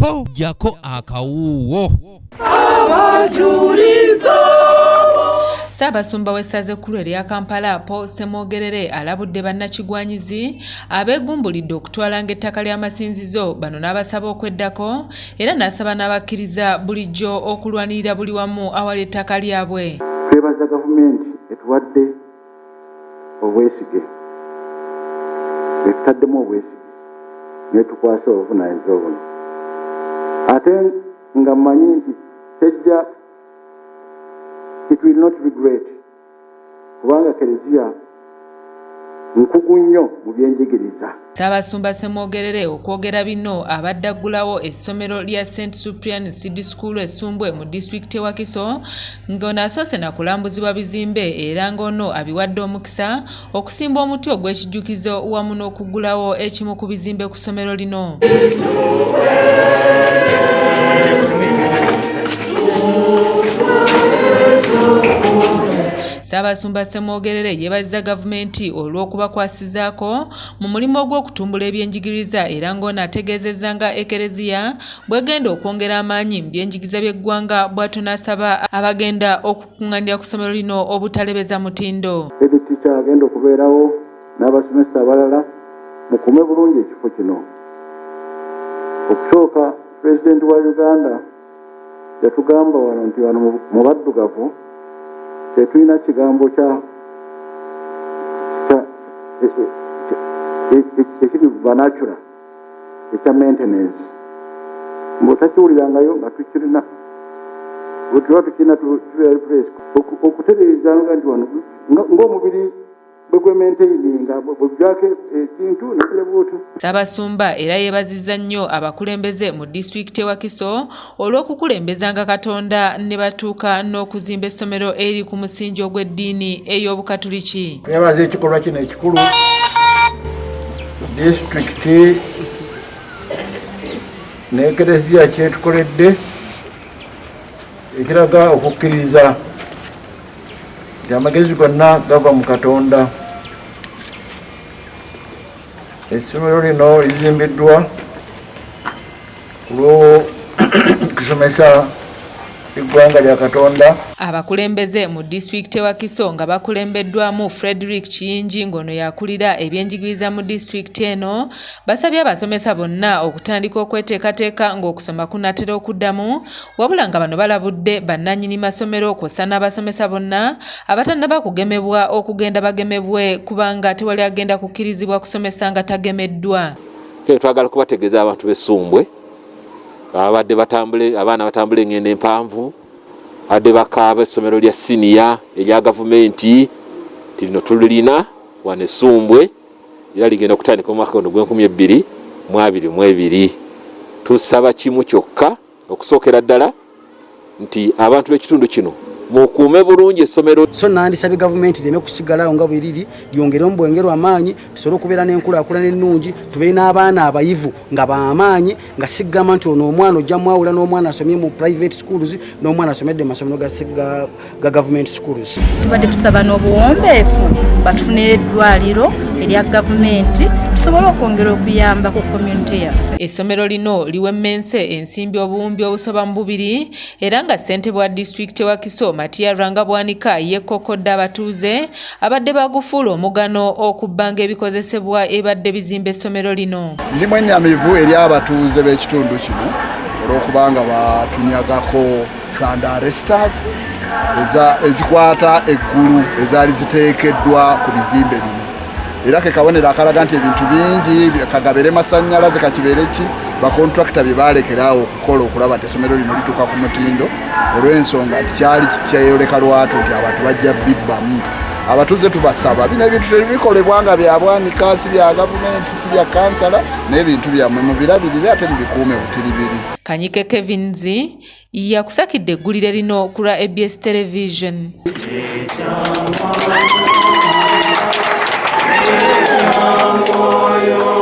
ko jako akawuwo. Ssabasumba w'essaza ekkulu erya Kampala Paul Ssemwogerere alabudde bannakigwanyizi abeegumbulidde okutwalanga ettaka ly'amasinzizo bano n'abasaba okweddako era n'asaba n'abakkiriza bulijjo okulwanirira buli wamu awali ettaka lyabwe. Twebaza gavumenti etuwadde obwesige etutaddemu obwesige n'etukwasa obuvunaanyizibwa buno ate nga mmanyi nti tejja it will not regret kubanga Kereziya nkugu nnyo mu byenjigiriza. Ssabasumba Ssemwogerere okwogera bino abadde aggulawo essomero lya St. Cyprian Seed School Essumbwe mu disitulikiti Wakiso ng'ono asoose na kulambuzibwa bizimbe era ng'ono abiwadde omukisa okusimba omuti ogw'ekijjukizo wamu n'okuggulawo ekimu ku bizimbe ku ssomero lino. Ssabasumba Ssemwogerere yeebazizza gavumenti olw'okubakwasizaako mu mulimu ogw'okutumbula ebyenjigiriza era ng'ono ategeezezza nga Ekereziya bw'egenda okwongera amaanyi mu byenjigiriza by'eggwanga bw'atyo n'asaba abagenda okukunganira ku ssomero lino obutalebeza mutindo. Editica agenda okubeerawo n'abasomesa abalala mukume bulungi ekifo kino. Okusooka Pulezidenti wa Uganda yatugamba wano nti wano mu baddugavu tetulina kigambo ekiri vernacular ekya maintenance mbwotakiwulirangayo nga tukirina bwetuba tukirina tubeera place okutereeza nti wano ng'omubiri bwe gwemaintaininga bweggyako ekintu nekirebuutu. Ssabasumba era yeebazizza nnyo abakulembeze mu disitulikiti Wakiso olw'okukulembezanga Katonda ne batuuka n'okuzimba essomero eri ku musingi ogw'eddiini ey'Obukatuliki. Twebaza ekikolwa kino ekikulu disitulikiti ne Kereziya kyetukoledde ekiraga okukkiriza nti amagezi gonna gava mu Katonda. Essomero lino lizimbiddwa olw'okusomesa eggwanga lya Katonda. Abakulembeze mu disitulikiti Wakiso nga bakulembeddwamu Frederick Kiyingi ng'ono yakulira ebyenjigiriza mu disitulikiti eno basabye abasomesa bonna okutandika okweteekateeka ng'okusoma kunaatera okuddamu wabula nga bano balabudde bannannyini masomero kw'ossa n'abasomesa bonna abatannaba kugemebwa okugenda bagemebwe kubanga tewali agenda kukkirizibwa kusomesa nga tagemeddwa. Twagala kubategeeza abantu b'Essumbwe abadde abaana batambula engendo empanvu adde bakaaba essomero lya siniya erya gavumenti lino tulina wano Essumbwe era ligenda okutandika mu mwaka gw'e2022. Tusaba kimu kyokka okusookera ddala nti abantu b'ekitundu kino mukuume bulungi essomero. So nandisabye gavumenti leme kusigalawo nga bwe liri lyongeremu bwengero amaanyi tusobole okubeera n'enkulaakulana ennungi tubeere n'abaana abayivu nga b'amaanyi nga siggamba nti ono omwana ojja mwawula n'omwana asomye mu private schools n'omwana asomedde mu masomero ga government schools. Tubadde tusaba n'obuwombeefu batufunire eddwaliro erya gavumenti tusobole okwongera okuyamba ku community yaffe. Essomero lino liwemmense ensimbi obuwumbi obusoba mu 2 era nga ssentebe wa disitulikiti Wakiso Matiya Rangabwanika yeekokkodde abatuuze abadde bagufuula omugano okubbanga ebikozesebwa ebadde bizimba essomero lino. Ndi mwennyamivu eri abatuuze b'ekitundu kino olw'okubanga batunyagako fund arresters ezikwata eggulu ezaali ziteekeddwa ku bizimbe bino. Era ke kabonero akalaga nti ebintu bingi kagabere masannyalaze kakibeere ki bakontrakita bye baalekerawo okukola okulaba nti essomero lino lituuka ku mutindo olw'ensonga nti kyali kyeyoleka lwatu nti abantu bajja bibbamu. Abatuuze tubasaba bino ebintu tebikolebwa nga bya bwanika si bya gavumenti si bya kansala n'ebintu byammwe mubirabirire ate mubikuume butiribiri. Kanyike Kevinzi yakusakidde eggulire lino ku lwa ABS Television. Yo